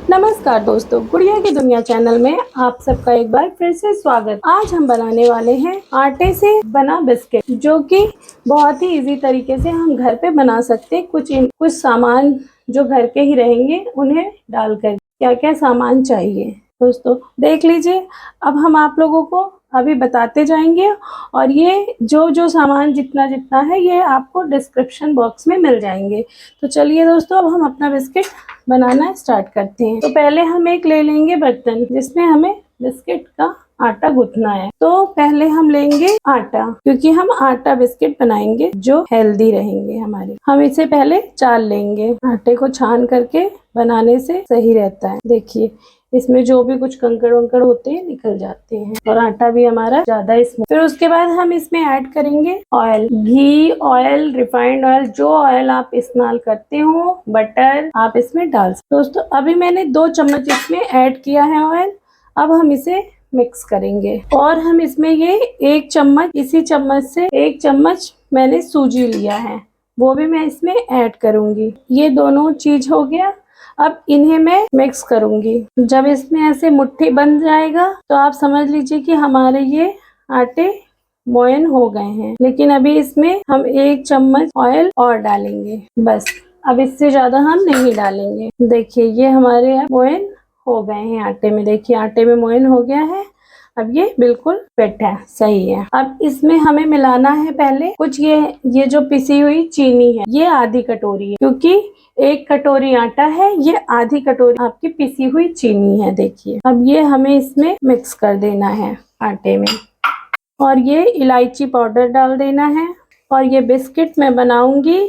नमस्कार दोस्तों, गुड़िया की दुनिया चैनल में आप सबका एक बार फिर से स्वागत। आज हम बनाने वाले हैं आटे से बना बिस्किट, जो कि बहुत ही इजी तरीके से हम घर पे बना सकते हैं। कुछ सामान जो घर के ही रहेंगे उन्हें डालकर क्या क्या सामान चाहिए दोस्तों देख लीजिए। अब हम आप लोगों को अभी बताते जाएंगे और ये जो सामान जितना है ये आपको डिस्क्रिप्शन बॉक्स में मिल जाएंगे। तो चलिए दोस्तों, अब हम अपना बिस्किट बनाना स्टार्ट करते हैं। तो पहले हम एक ले लेंगे बर्तन जिसमें हमें बिस्किट का आटा गूंथना है। तो पहले हम लेंगे आटा, क्योंकि हम आटा बिस्किट बनाएंगे जो हेल्दी रहेंगे हमारे। हम इसे पहले चाल लेंगे। आटे को छान करके बनाने से सही रहता है। देखिए, इसमें जो भी कुछ कंकड़ वंकड़ होते हैं निकल जाते हैं और आटा भी हमारा ज्यादा स्मूथ। फिर उसके बाद हम इसमें ऐड करेंगे ऑयल, घी, ऑयल, रिफाइंड ऑयल, जो ऑयल आप इस्तेमाल करते हो, बटर आप इसमें डाल सकते। दोस्तों अभी मैंने 2 चम्मच इसमें ऐड किया है ऑयल। अब हम इसे मिक्स करेंगे और हम इसमें ये 1 चम्मच, इसी चम्मच से 1 चम्मच मैंने सूजी लिया है, वो भी मैं इसमें ऐड करूंगी। ये दोनों चीज हो गया। अब इन्हें मैं मिक्स करूंगी। जब इसमें ऐसे मुट्ठी बन जाएगा तो आप समझ लीजिए कि हमारे ये आटे मोयन हो गए हैं। लेकिन अभी इसमें हम 1 चम्मच ऑयल और डालेंगे, बस। अब इससे ज्यादा हम नहीं डालेंगे। देखिए, ये हमारे मोयन हो गए हैं आटे में। देखिए, आटे में मोयन हो गया है। अब ये बिल्कुल फिट है, सही है। अब इसमें हमें मिलाना है पहले कुछ ये जो पिसी हुई चीनी है, ये आधी कटोरी है, क्योंकि 1 कटोरी आटा है, ये आधी कटोरी आपकी पिसी हुई चीनी है। देखिए, अब ये हमें इसमें मिक्स कर देना है आटे में, और ये इलायची पाउडर डाल देना है। और ये बिस्किट मैं बनाऊंगी,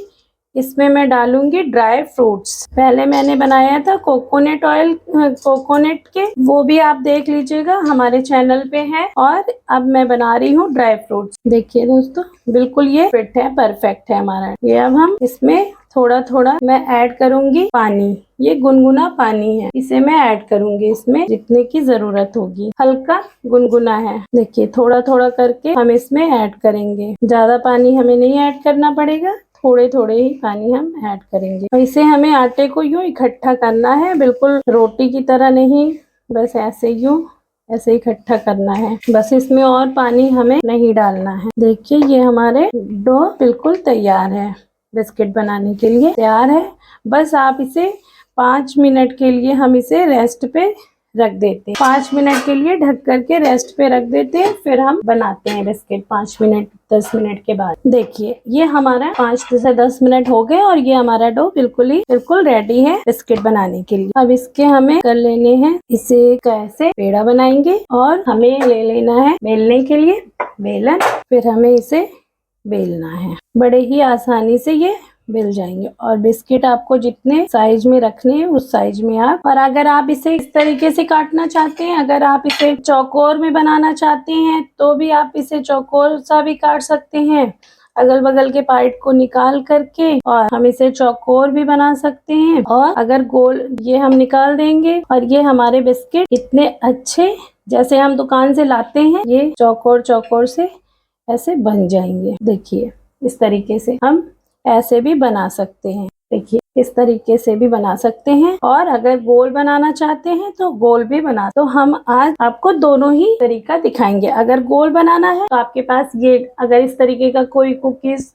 इसमें मैं डालूंगी ड्राई फ्रूट्स। पहले मैंने बनाया था कोकोनट ऑयल, कोकोनट के, वो भी आप देख लीजिएगा, हमारे चैनल पे है। और अब मैं बना रही हूँ ड्राई फ्रूट्स। देखिए दोस्तों, बिल्कुल ये फिट है, परफेक्ट है हमारा ये। अब हम इसमें थोड़ा थोड़ा मैं ऐड करूंगी पानी। ये गुनगुना पानी है, इसे मैं ऐड करूंगी इसमें जितने की जरूरत होगी। हल्का गुनगुना है। देखिए, थोड़ा थोड़ा करके हम इसमें ऐड करेंगे। ज्यादा पानी हमें नहीं ऐड करना पड़ेगा, थोड़े थोड़े ही पानी हम ऐड करेंगे। इसे हमें आटे को यूं इकट्ठा करना है, बिल्कुल रोटी की तरह नहीं, बस ऐसे यूं ऐसे इकट्ठा करना है, बस। इसमें और पानी हमें नहीं डालना है। देखिए, ये हमारे डो बिल्कुल तैयार है, बिस्किट बनाने के लिए तैयार है। बस आप इसे 5 मिनट के लिए हम इसे रेस्ट पे रख देते हैं। 5 मिनट के लिए ढक करके रेस्ट पे रख देते हैं, फिर हम बनाते हैं बिस्किट 5 मिनट 10 मिनट के बाद। देखिए, ये हमारा 5 से 10 मिनट हो गए और ये हमारा डो बिल्कुल रेडी है बिस्किट बनाने के लिए। अब इसके हमें कर लेने हैं, इसे कैसे पेड़ा बनाएंगे। और हमें ले लेना है बेलने के लिए बेलन, फिर हमें इसे बेलना है। बड़े ही आसानी से ये बेल जाएंगे। और बिस्किट आपको जितने साइज में रखने हैं उस साइज में आप, और अगर आप इसे इस तरीके से काटना चाहते हैं, अगर आप इसे चौकोर में बनाना चाहते हैं तो भी आप इसे चौकोर सा भी काट सकते हैं, अगल बगल के पार्ट को निकाल करके। और हम इसे चौकोर भी बना सकते हैं, और अगर गोल, ये हम निकाल देंगे और ये हमारे बिस्किट इतने अच्छे जैसे हम दुकान से लाते हैं, ये चौकोर से ऐसे बन जाएंगे। देखिए, इस तरीके से हम ऐसे भी बना सकते हैं। देखिए, इस तरीके से भी बना सकते हैं, और अगर गोल बनाना चाहते हैं तो गोल भी बना। तो हम आज आपको दोनों ही तरीका दिखाएंगे। अगर गोल बनाना है तो आपके पास ये, अगर इस तरीके का कोई कुकीज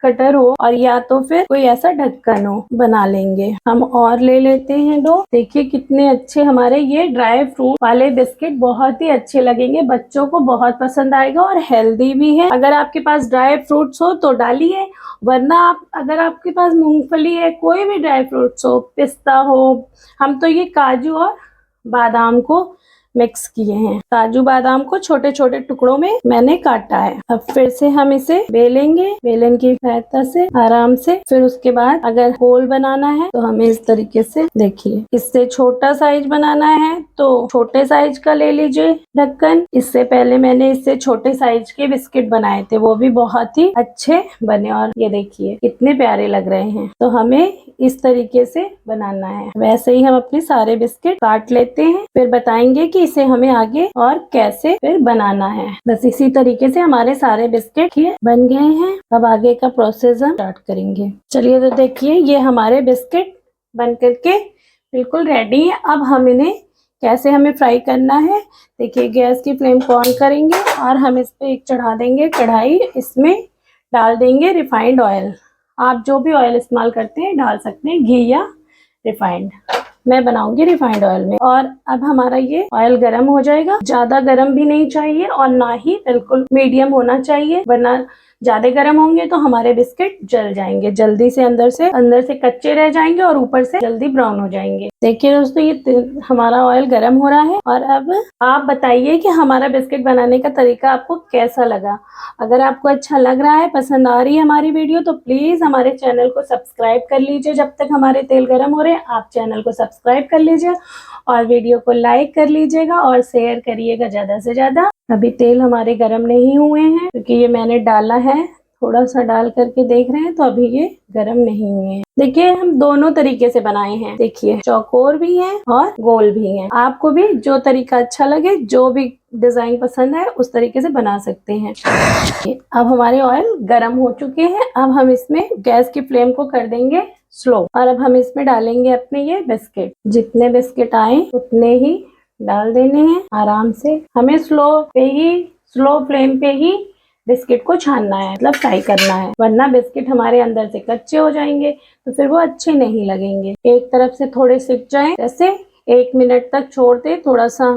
कटर हो, और या तो फिर कोई ऐसा ढक्कन हो, बना लेंगे। हम और ले लेते हैं डो। देखिए, कितने अच्छे हमारे ये ड्राई फ्रूट वाले बिस्किट बहुत ही अच्छे लगेंगे, बच्चों को बहुत पसंद आएगा और हेल्दी भी है। अगर आपके पास ड्राई फ्रूट्स हो तो डालिए, वरना अगर आपके पास मूंगफली है, कोई भी ड्राई फ्रूट्स हो, पिस्ता हो, हम तो ये काजू और बादाम को मिक्स किए हैं। काजू बादाम को छोटे छोटे टुकड़ों में मैंने काटा है। अब फिर से हम इसे बेलेंगे, बेलन की सहायता से आराम से। फिर उसके बाद अगर गोल बनाना है तो हमें इस तरीके से, देखिए, इससे छोटा साइज बनाना है तो छोटे साइज का ले लीजिए ढक्कन। इससे पहले मैंने इससे छोटे साइज के बिस्किट बनाए थे, वो भी बहुत ही अच्छे बने, और ये देखिए कितने प्यारे लग रहे हैं। तो हमें इस तरीके से बनाना है। वैसे ही हम अपने सारे बिस्किट काट लेते हैं, फिर बताएंगे कि इसे हमें आगे और कैसे फिर बनाना है। बस इसी तरीके से हमारे सारे बिस्किट ये बन गए हैं। अब आगे का प्रोसेस हम स्टार्ट करेंगे। चलिए, तो देखिए, ये हमारे बिस्किट बन करके बिल्कुल रेडी है। अब हम इन्हें कैसे हमें फ्राई करना है, देखिए गैस की फ्लेम को ऑन करेंगे और हम इस पे एक चढ़ा देंगे कढ़ाई, इसमें डाल देंगे रिफाइंड ऑयल। आप जो भी ऑयल इस्तेमाल करते हैं डाल सकते हैं, घी या रिफाइंड। मैं बनाऊंगी रिफाइंड ऑयल में। और अब हमारा ये ऑयल गर्म हो जाएगा। ज्यादा गर्म भी नहीं चाहिए और ना ही बिल्कुल मीडियम होना चाहिए, वरना ज्यादा गर्म होंगे तो हमारे बिस्किट जल जाएंगे, जल्दी से अंदर से कच्चे रह जाएंगे और ऊपर से जल्दी ब्राउन हो जाएंगे। देखिए दोस्तों, ये हमारा ऑयल गर्म हो रहा है। और अब आप बताइए कि हमारा बिस्किट बनाने का तरीका आपको कैसा लगा। अगर आपको अच्छा लग रहा है, पसंद आ रही है हमारी वीडियो, तो प्लीज हमारे चैनल को सब्सक्राइब कर लीजिए। जब तक हमारे तेल गर्म हो रहे हैं, आप चैनल को सब्सक्राइब कर लीजिए और वीडियो को लाइक कर लीजिएगा और शेयर करिएगा ज्यादा से ज्यादा। अभी तेल हमारे गर्म नहीं हुए हैं क्योंकि ये मैंने डाला है, थोड़ा सा डाल करके देख रहे हैं, तो अभी ये गर्म नहीं हुए हैं। देखिए हम दोनों तरीके से बनाए हैं, देखिए चौकोर भी है और गोल भी है। आपको भी जो तरीका अच्छा लगे, जो भी डिजाइन पसंद है, उस तरीके से बना सकते हैं। अब हमारे ऑयल गर्म हो चुके हैं। अब हम इसमें गैस की फ्लेम को कर देंगे स्लो और अब हम इसमें डालेंगे अपने ये बिस्किट। जितने बिस्किट आए उतने ही डाल देने हैं आराम से। हमें स्लो फ्लेम पे ही बिस्किट को छानना है, मतलब फ्राई करना है, वरना बिस्किट हमारे अंदर से कच्चे हो जाएंगे तो फिर वो अच्छे नहीं लगेंगे। एक तरफ से थोड़े सिक जाएं, जैसे 1 मिनट तक छोड़ दे, थोड़ा सा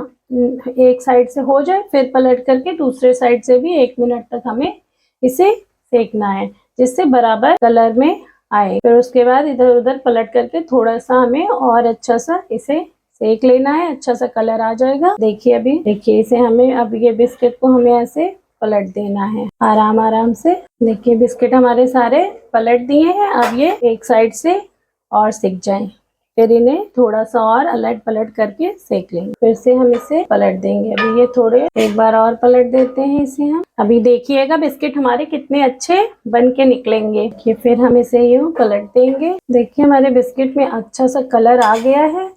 एक साइड से हो जाए, फिर पलट करके दूसरे साइड से भी 1 मिनट तक हमें इसे सेकना है, जिससे बराबर कलर में आए। फिर उसके बाद इधर उधर पलट करके थोड़ा सा हमें और अच्छा सा इसे सेक लेना है, अच्छा सा कलर आ जाएगा। देखिए अभी देखिए इसे हमें, अब ये बिस्किट को हमें ऐसे पलट देना है आराम से। देखिए बिस्किट हमारे सारे पलट दिए हैं। अब ये एक साइड से और सिक जाएं, फिर इन्हें थोड़ा सा और अलट पलट करके सेक लेंगे। फिर से हम इसे पलट देंगे। अभी ये थोड़े एक बार और पलट देते हैं इसे हम। अभी देखिएगा बिस्किट हमारे कितने अच्छे बन के निकलेंगे। कि फिर हम इसे यूं पलट देंगे। देखिए हमारे बिस्किट में अच्छा सा कलर आ गया है।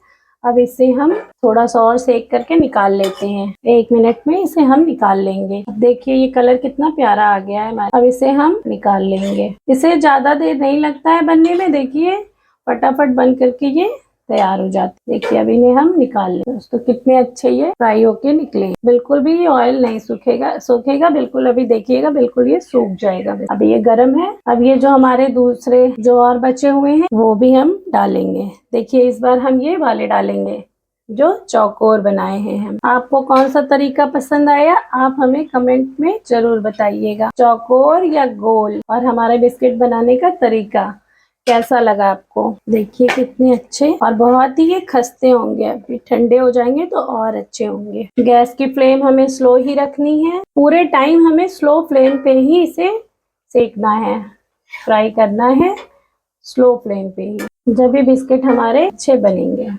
अब इसे हम थोड़ा सा और सेक करके निकाल लेते हैं। 1 मिनट में इसे हम निकाल लेंगे। अब देखिए ये कलर कितना प्यारा आ गया है। अब इसे हम निकाल लेंगे। इसे ज्यादा देर नहीं लगता है बनने में, देखिए फटाफट बन करके ये तैयार हो जाते। देखिए अब इन्हें हम निकाल लें। दोस्तों कितने अच्छे ये फ्राई होके निकले, बिल्कुल भी ये ऑयल नहीं सूखेगा बिल्कुल। अभी देखिएगा बिल्कुल ये सूख जाएगा। अभी ये गर्म है। अब ये जो हमारे दूसरे जो और बचे हुए हैं वो भी हम डालेंगे। देखिए इस बार हम ये वाले डालेंगे जो चौकोर बनाए हैं हम। आपको कौन सा तरीका पसंद आया, आप हमें कमेंट में जरूर बताइएगा, चौकोर या गोल। और हमारे बिस्किट बनाने का तरीका कैसा लगा आपको। देखिए कितने अच्छे और बहुत ही ये खस्ते होंगे। अभी ठंडे हो जाएंगे तो और अच्छे होंगे। गैस की फ्लेम हमें स्लो ही रखनी है, पूरे टाइम हमें स्लो फ्लेम पे ही इसे सेकना है, फ्राई करना है स्लो फ्लेम पे ही, जब भी बिस्किट हमारे अच्छे बनेंगे।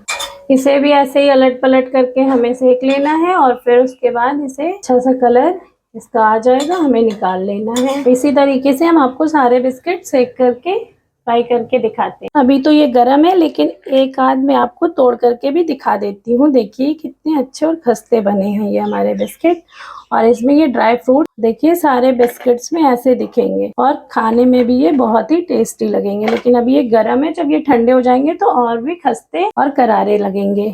इसे भी ऐसे ही अलट पलट करके हमें सेक लेना है और फिर उसके बाद इसे अच्छा सा कलर इसका आ जाएगा, हमें निकाल लेना है। इसी तरीके से हम आपको सारे बिस्किट सेक करके फ्राई करके दिखाते हैं। अभी तो ये गरम है, लेकिन एक आध मैं आपको तोड़ करके भी दिखा देती हूँ। देखिए कितने अच्छे और खस्ते बने हैं ये हमारे बिस्किट। और इसमें ये ड्राई फ्रूट देखिए सारे बिस्किट्स में ऐसे दिखेंगे और खाने में भी ये बहुत ही टेस्टी लगेंगे। लेकिन अभी ये गरम है, जब ये ठंडे हो जाएंगे तो और भी खस्ते और करारे लगेंगे।